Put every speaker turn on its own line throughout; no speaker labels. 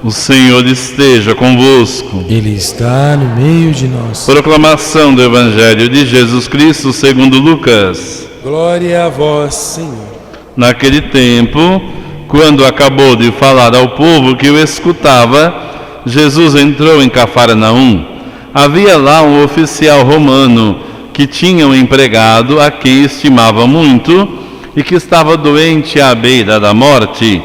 O Senhor esteja convosco.
Ele está no meio de nós.
Proclamação do Evangelho de Jesus Cristo segundo Lucas.
Glória a vós, Senhor.
Naquele tempo, quando acabou de falar ao povo que o escutava, Jesus entrou em Cafarnaum. Havia lá um oficial romano que tinha um empregado a quem estimava muito e que estava doente à beira da morte.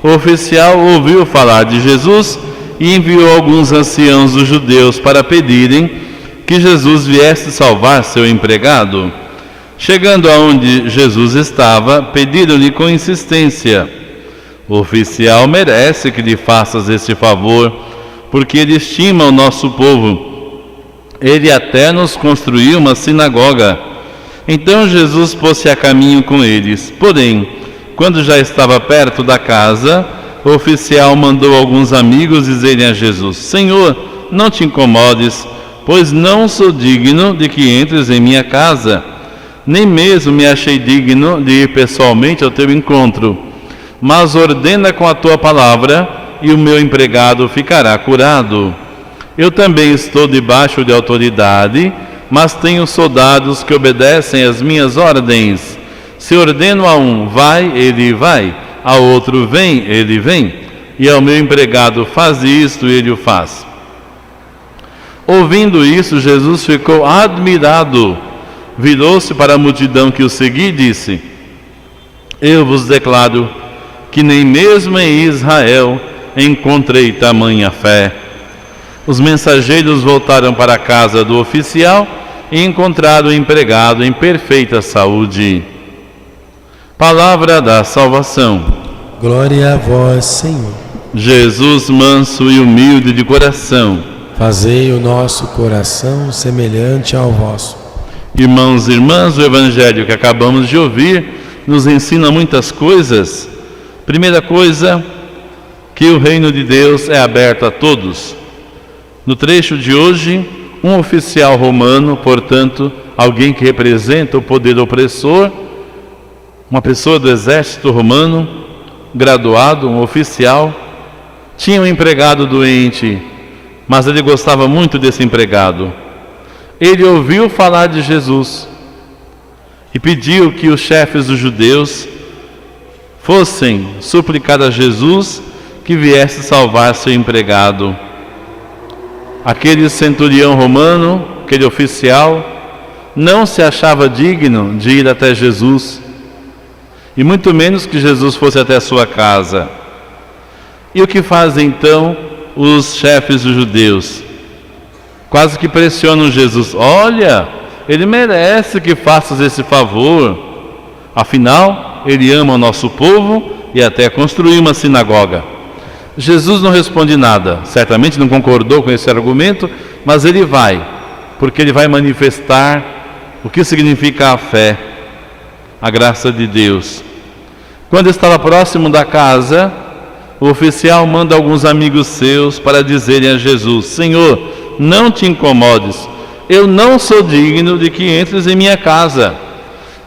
O oficial ouviu falar de Jesus e enviou alguns anciãos dos judeus para pedirem que Jesus viesse salvar seu empregado. Chegando aonde Jesus estava, pediram-lhe com insistência: o oficial merece que lhe faças este favor, porque ele estima o nosso povo. Ele até nos construiu uma sinagoga. Então Jesus pôs-se a caminho com eles. Porém, quando já estava perto da casa, o oficial mandou alguns amigos dizerem a Jesus: Senhor, não te incomodes, pois não sou digno de que entres em minha casa. Nem mesmo me achei digno de ir pessoalmente ao teu encontro. Mas ordena com a tua palavra, e o meu empregado ficará curado. Eu também estou debaixo de autoridade, mas tenho soldados que obedecem às minhas ordens. Se ordeno a um, vai, ele vai. A outro, vem, ele vem. E ao meu empregado, faz isto, ele o faz. Ouvindo isso, Jesus ficou admirado. Virou-se para a multidão que o seguia e disse: Eu vos declaro que nem mesmo em Israel encontrei tamanha fé. Os mensageiros voltaram para a casa do oficial e encontraram o empregado em perfeita saúde. Palavra da salvação.
Glória a vós, Senhor.
Jesus, manso e humilde de coração,
fazei o nosso coração semelhante ao vosso.
Irmãos e irmãs, o Evangelho que acabamos de ouvir nos ensina muitas coisas. Primeira coisa, que o reino de Deus é aberto a todos. No trecho de hoje, um oficial romano, portanto, alguém que representa o poder opressor, uma pessoa do exército romano, graduado, um oficial, tinha um empregado doente, mas ele gostava muito desse empregado. Ele ouviu falar de Jesus e pediu que os chefes dos judeus fossem suplicar a Jesus que viesse salvar seu empregado. Aquele centurião romano, aquele oficial, não se achava digno de ir até Jesus, e muito menos que Jesus fosse até a sua casa. E o que fazem então os chefes dos judeus? Quase que pressionam Jesus: olha, ele merece que faças esse favor, afinal, ele ama o nosso povo e até construiu uma sinagoga. Jesus não responde nada, certamente não concordou com esse argumento, mas ele vai, porque ele vai manifestar o que significa a fé, a graça de Deus. Quando estava próximo da casa, o oficial manda alguns amigos seus para dizerem a Jesus: Senhor, não te incomodes, eu não sou digno de que entres em minha casa.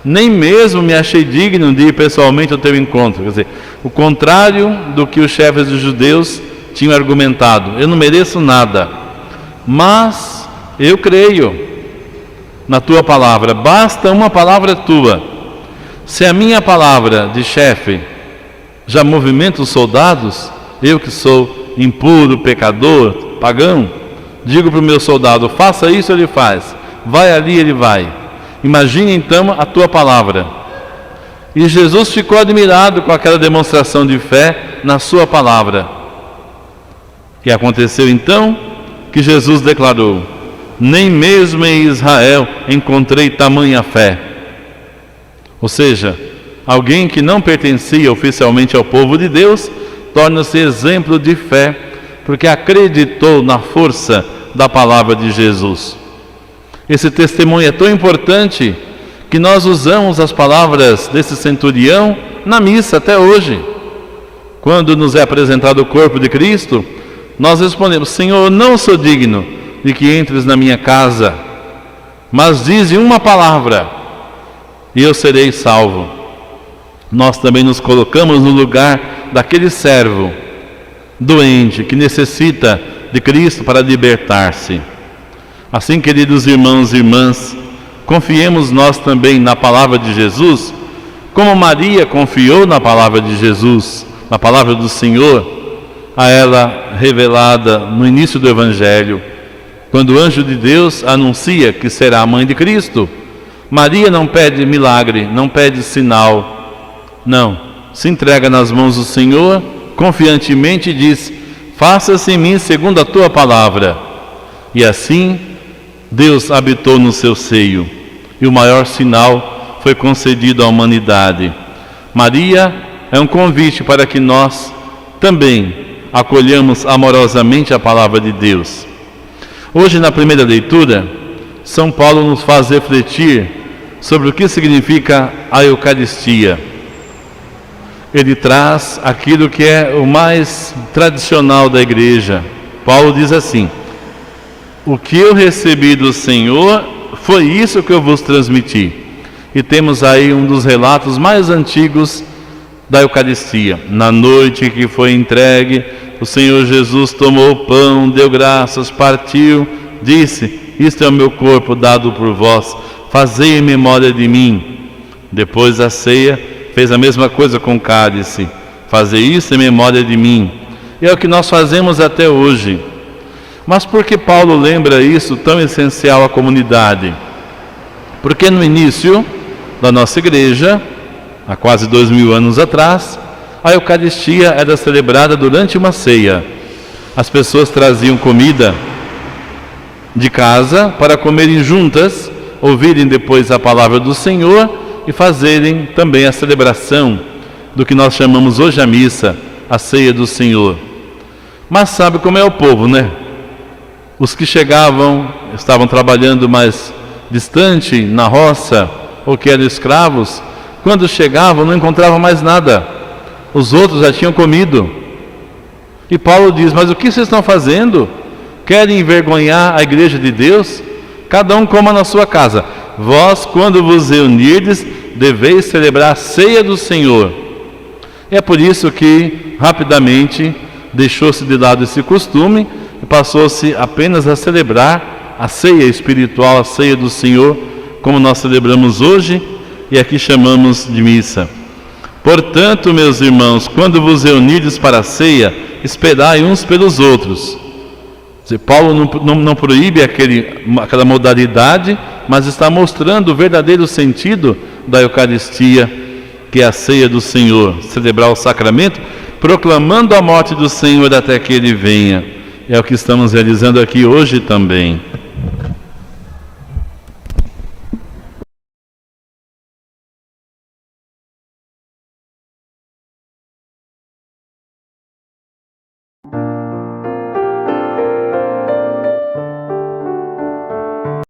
Nem mesmo me achei digno de ir pessoalmente ao teu encontro. Quer dizer, o contrário do que os chefes dos judeus tinham argumentado. Eu não mereço nada, mas eu creio na tua palavra. Basta uma palavra tua. Se a minha palavra de chefe já movimenta os soldados, eu que sou impuro, pecador, pagão, digo para o meu soldado: faça isso, ele faz. Vai ali, ele vai. Imagine então a tua palavra. E Jesus ficou admirado com aquela demonstração de fé na sua palavra. E aconteceu então que Jesus declarou: nem mesmo em Israel encontrei tamanha fé. Ou seja, alguém que não pertencia oficialmente ao povo de Deus torna-se exemplo de fé, porque acreditou na força da palavra de Jesus. Esse testemunho é tão importante que nós usamos as palavras desse centurião na missa até hoje. Quando nos é apresentado o corpo de Cristo, nós respondemos: Senhor, eu não sou digno de que entres na minha casa, mas dize uma palavra e eu serei salvo. Nós também nos colocamos no lugar daquele servo doente, que necessita de Cristo para libertar-se. Assim, queridos irmãos e irmãs, confiemos nós também na palavra de Jesus, como Maria confiou na palavra de Jesus, na palavra do Senhor, a ela revelada no início do Evangelho, quando o anjo de Deus anuncia que será a mãe de Cristo. Maria não pede milagre, não pede sinal, não, se entrega nas mãos do Senhor, confiantemente diz: faça-se em mim segundo a tua palavra. E assim Deus habitou no seu seio, e o maior sinal foi concedido à humanidade. Maria é um convite para que nós também acolhamos amorosamente a palavra de Deus. Hoje, na primeira leitura, São Paulo nos faz refletir sobre o que significa a Eucaristia. Ele traz aquilo que é o mais tradicional da igreja. Paulo diz assim: o que eu recebi do Senhor foi isso que eu vos transmiti. E temos aí um dos relatos mais antigos da Eucaristia. Na noite que foi entregue, o Senhor Jesus tomou o pão, deu graças, partiu, disse: isto é o meu corpo dado por vós, fazei em memória de mim. Depois da ceia, fez a mesma coisa com o cálice: fazei isso em memória de mim. E é o que nós fazemos até hoje. Mas por que Paulo lembra isso tão essencial à comunidade? Porque no início da nossa igreja, há quase 2000 anos atrás, a Eucaristia era celebrada durante uma ceia. As pessoas traziam comida de casa para comerem juntas, ouvirem depois a palavra do Senhor e fazerem também a celebração do que nós chamamos hoje a missa, a ceia do Senhor. Mas sabe como é o povo, né? Os que chegavam, estavam trabalhando mais distante, na roça, ou que eram escravos, quando chegavam não encontravam mais nada. Os outros já tinham comido. E Paulo diz: mas o que vocês estão fazendo? Querem envergonhar a igreja de Deus? Cada um coma na sua casa. Vós, quando vos reunirdes, deveis celebrar a ceia do Senhor. É por isso que, rapidamente, deixou-se de lado esse costume e passou-se apenas a celebrar a ceia espiritual, a ceia do Senhor, como nós celebramos hoje e aqui chamamos de missa. Portanto, meus irmãos, quando vos reunirdes para a ceia, esperai uns pelos outros. Paulo não proíbe aquela modalidade, mas está mostrando o verdadeiro sentido da Eucaristia, que é a ceia do Senhor, celebrar o sacramento, proclamando a morte do Senhor até que Ele venha. É o que estamos realizando aqui hoje também.